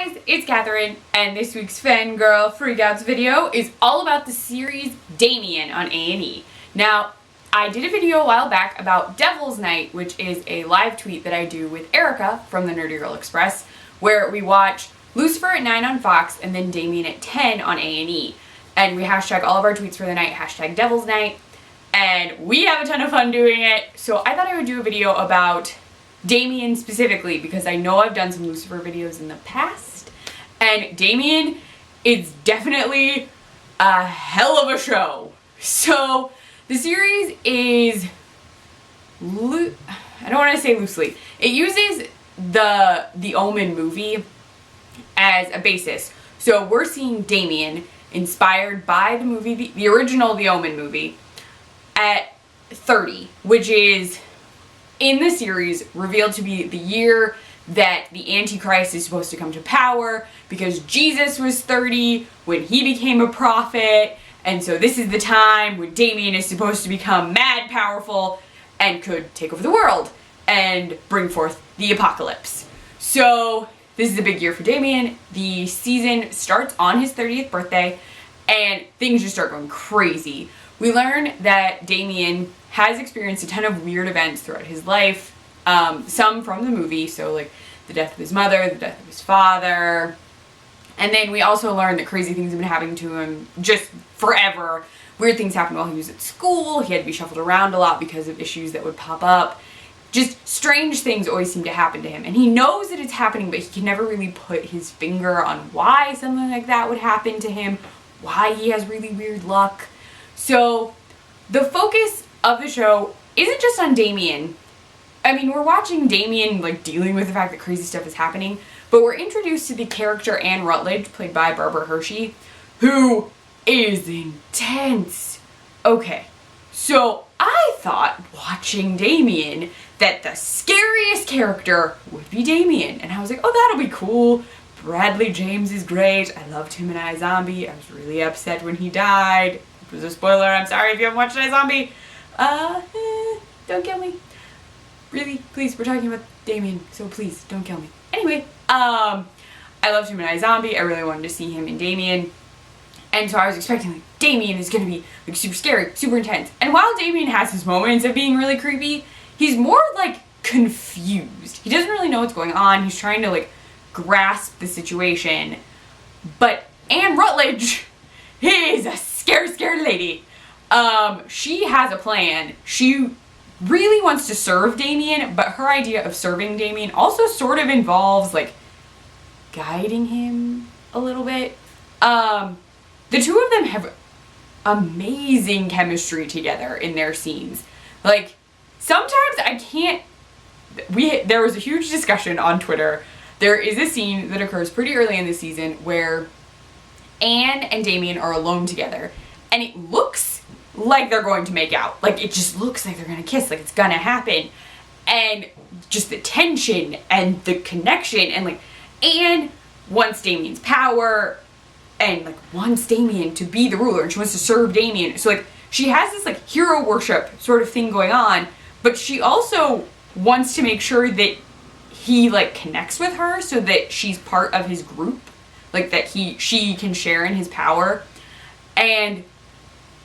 guys, it's Catherine, and this week's Fangirl Freakouts video is all about the series Damien on A&E. Now, I did a video a while back about Devil's Night, which is a live tweet that I do with Erica from the Nerdy Girl Express, where we watch Lucifer at 9 on Fox and then Damien at 10 on A&E. And we hashtag all of our tweets for the night, hashtag Devil's Night, and we have a ton of fun doing it. So I thought I would do a video about Damien specifically, because I know I've done some Lucifer videos in the past, and Damien is definitely a hell of a show. So the series is, I don't want to say loosely, it uses the Omen movie as a basis. So we're seeing Damien inspired by the movie, the original The Omen movie, at 30, which is in the series revealed to be the year that the Antichrist is supposed to come to power, because Jesus was 30 when he became a prophet, and so this is the time when Damien is supposed to become mad powerful and could take over the world and bring forth the apocalypse. So this is a big year for Damien. The season starts on his 30th birthday and things just start going crazy. We learn that Damien has experienced a ton of weird events throughout his life, some from the movie, so like the death of his mother, the death of his father, and then we also learn that crazy things have been happening to him just forever. Weird things happened while he was at school. He had to be shuffled around a lot because of issues that would pop up. Just strange things always seem to happen to him, and he knows that it's happening, but he can never really put his finger on why something like that would happen to him, why he has really weird luck. So the focus of the show isn't just on Damien. I mean, we're watching Damien like dealing with the fact that crazy stuff is happening, but we're introduced to the character Anne Rutledge, played by Barbara Hershey, who is intense. Okay, so I thought watching Damien that the scariest character would be Damien, and I was like, oh, that'll be cool. Bradley James is great. I loved him in iZombie. I was really upset when he died. It was a spoiler. I'm sorry if you haven't watched iZombie. Don't kill me. Really, please, we're talking about Damien, so please, don't kill me. Anyway, I loved him in iZombie. I really wanted to see him in Damien. And so I was expecting, like, Damien is gonna be, like, super scary, super intense. And while Damien has his moments of being really creepy, he's more, like, confused. He doesn't really know what's going on. He's trying to, like, grasp the situation. But Anne Rutledge is a scared lady. She has a plan. She really wants to serve Damien, but her idea of serving Damien also sort of involves, like, guiding him a little bit. The two of them have amazing chemistry together in their scenes. Like, sometimes I can't... There was a huge discussion on Twitter. There is a scene that occurs pretty early in the season where Anne and Damien are alone together, and it looks like they're going to make out. Like, it just looks like they're gonna kiss, like it's gonna happen. And just the tension and the connection, and like, Anne wants Damien's power and like wants Damien to be the ruler, and she wants to serve Damien. So like, she has this like hero worship sort of thing going on, but she also wants to make sure that he like connects with her so that she's part of his group, like that she can share in his power. And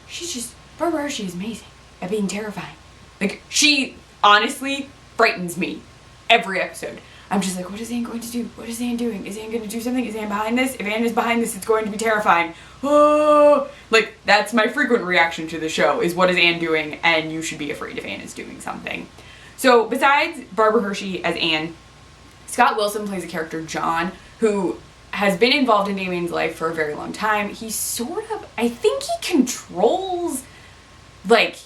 she's just, Barbara Hershey is amazing at being terrifying. Like, she honestly frightens me every episode. I'm just like, what is Anne going to do? What is Anne doing? Is Anne going to do something? Is Anne behind this? If Anne is behind this, it's going to be terrifying. Oh, like, that's my frequent reaction to the show, is what is Anne doing? And you should be afraid if Anne is doing something. So besides Barbara Hershey as Anne, Scott Wilson plays a character, John, who has been involved in Damien's life for a very long time. He sort of, I think he controls, like,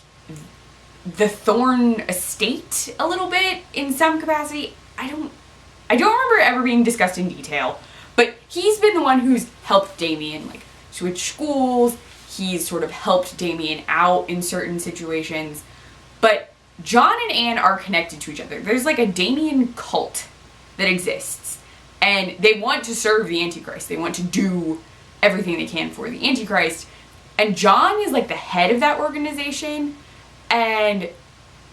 the Thorne estate a little bit in some capacity. I don't remember it ever being discussed in detail, but he's been the one who's helped Damien, like, switch schools. He's sort of helped Damien out in certain situations. But John and Anne are connected to each other. There's like a Damien cult that exists, and they want to serve the Antichrist. They want to do everything they can for the Antichrist. And John is like the head of that organization, and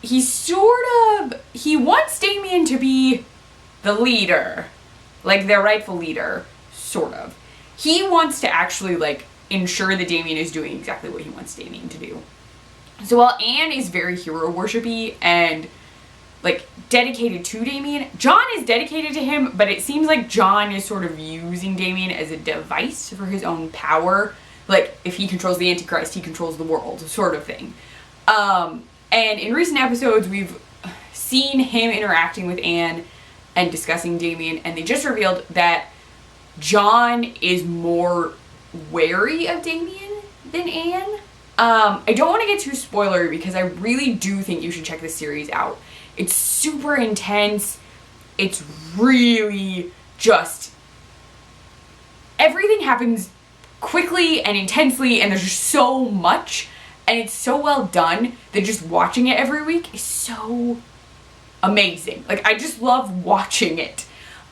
he wants Damien to be the leader. like their rightful leader, sort of. He wants to actually like ensure that Damien is doing exactly what he wants Damien to do. So while Anne is very hero worshipy and like dedicated to Damien, John is dedicated to him, but it seems like John is sort of using Damien as a device for his own power. Like if he controls the Antichrist, he controls the world, sort of thing. And in recent episodes, we've seen him interacting with Anne and discussing Damien, and they just revealed that John is more wary of Damien than Anne. I don't want to get too spoilery because I really do think you should check this series out. It's super intense. It's really just, everything happens quickly and intensely, and there's just so much, and it's so well done that just watching it every week is so amazing. Like, I just love watching it.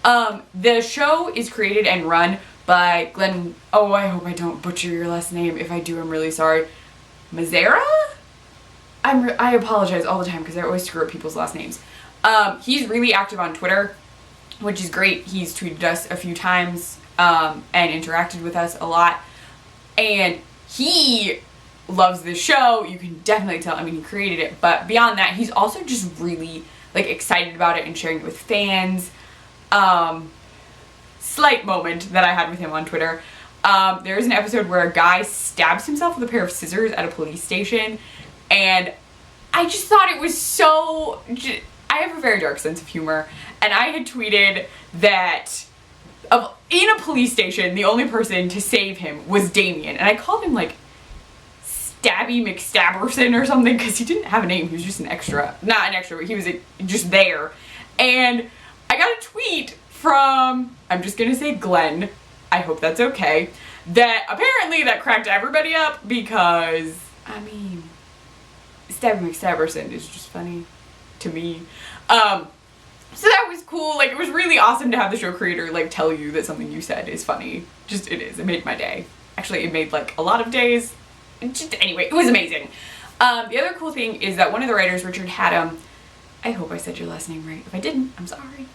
The show is created and run by Glenn, oh, I hope I don't butcher your last name. If I do, I'm really sorry. Mazzara? I apologize all the time because I always screw up people's last names. He's really active on Twitter, which is great. He's tweeted us a few times and interacted with us a lot. And he loves this show. You can definitely tell. I mean, he created it. But beyond that, he's also just really like excited about it and sharing it with fans. Slight moment that I had with him on Twitter. There's an episode where a guy stabs himself with a pair of scissors at a police station, and I just thought it was so... I have a very dark sense of humor, and I had tweeted that in a police station, the only person to save him was Damien, and I called him like Stabby McStabberson or something, because he didn't have a name. He was just an extra. Not an extra, but he was just there. And I got a tweet from, I'm just gonna say Glenn, I hope that's okay, that apparently that cracked everybody up because, I mean, Stabby McStabberson is just funny to me. So that was cool. Like, it was really awesome to have the show creator like tell you that something you said is funny. Just, it is. It made my day. Actually, it made like a lot of days. Just, anyway, it was amazing. The other cool thing is that one of the writers, Richard Haddam, I hope I said your last name right. If I didn't, I'm sorry.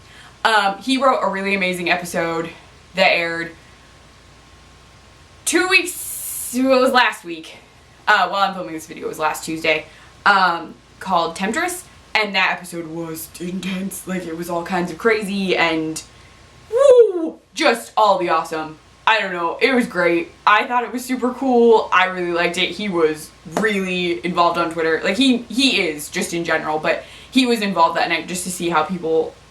He wrote a really amazing episode that aired 2 weeks, it was last week, while I'm filming this video, it was last Tuesday, called Temptress, and that episode was intense. Like, it was all kinds of crazy and woo, just all the awesome. I don't know, it was great. I thought it was super cool. I really liked it. He was really involved on Twitter. Like, he is just in general, but he was involved that night just to see how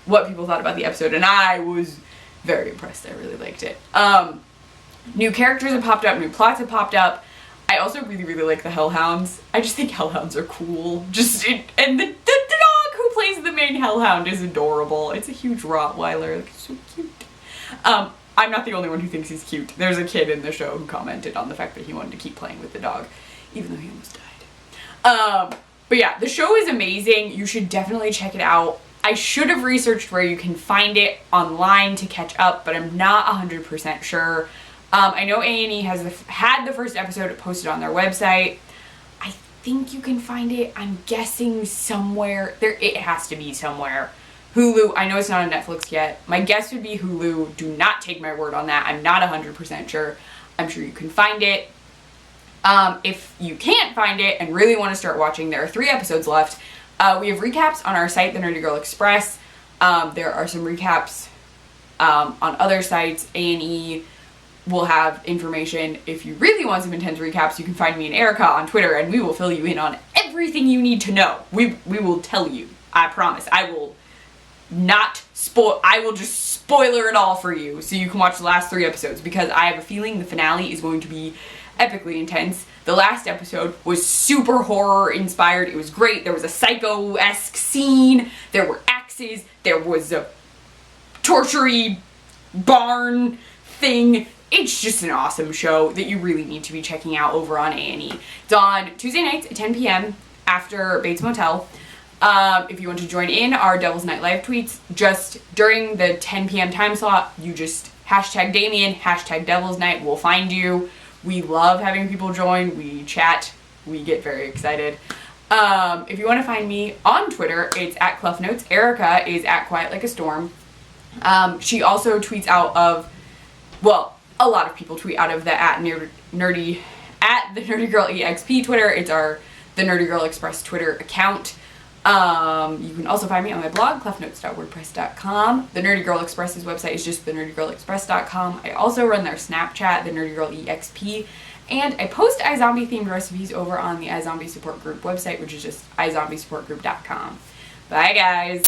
what people thought about the episode, and I was very impressed. I really liked it. New characters have popped up, new plots have popped up. I also really, really like the Hellhounds. I just think Hellhounds are cool. And the dog who plays the main Hellhound is adorable. It's a huge Rottweiler, like, it's so cute. I'm not the only one who thinks he's cute. There's a kid in the show who commented on the fact that he wanted to keep playing with the dog, even though he almost died. But yeah, the show is amazing. You should definitely check it out. I should have researched where you can find it online to catch up, but I'm not 100% sure. I know A&E has had the first episode posted on their website. I think you can find it. I'm guessing somewhere. It has to be somewhere. Hulu, I know it's not on Netflix yet. My guess would be Hulu. Do not take my word on that. I'm not 100% sure. I'm sure you can find it. If you can't find it and really want to start watching, there are 3 episodes left. We have recaps on our site, The Nerdy Girl Express. There are some recaps on other sites. A&E will have information. If you really want some intense recaps, you can find me and Erica on Twitter, and we will fill you in on everything you need to know. We will tell you. I promise. I will not spoil. I will just spoiler it all for you so you can watch the last 3 episodes, because I have a feeling the finale is going to be epically intense. The last episode was super horror inspired. It was great. There was a Psycho-esque scene. There were axes. There was a torture-y barn thing. It's just an awesome show that you really need to be checking out over on A&E. It's on Tuesday nights at 10 p.m. after Bates Motel. If you want to join in our Devil's Night live tweets, just during the 10 p.m. time slot, you just hashtag Damien, hashtag Devil's Night. We'll find you. We love having people join. We chat. We get very excited. If you want to find me on Twitter, it's at CluffNotes. Erica is at Quiet Like a Storm. She also tweets out of, well, a lot of people tweet out of the the Nerdy Girl EXP Twitter. It's the Nerdy Girl Express Twitter account. You can also find me on my blog, clefnotes.wordpress.com. The Nerdy Girl Express's website is just thenerdygirlexpress.com. I also run their Snapchat, the Nerdy Girl EXP, and I post iZombie themed recipes over on the iZombie support group website, which is just iZombiesupportgroup.com. Bye guys!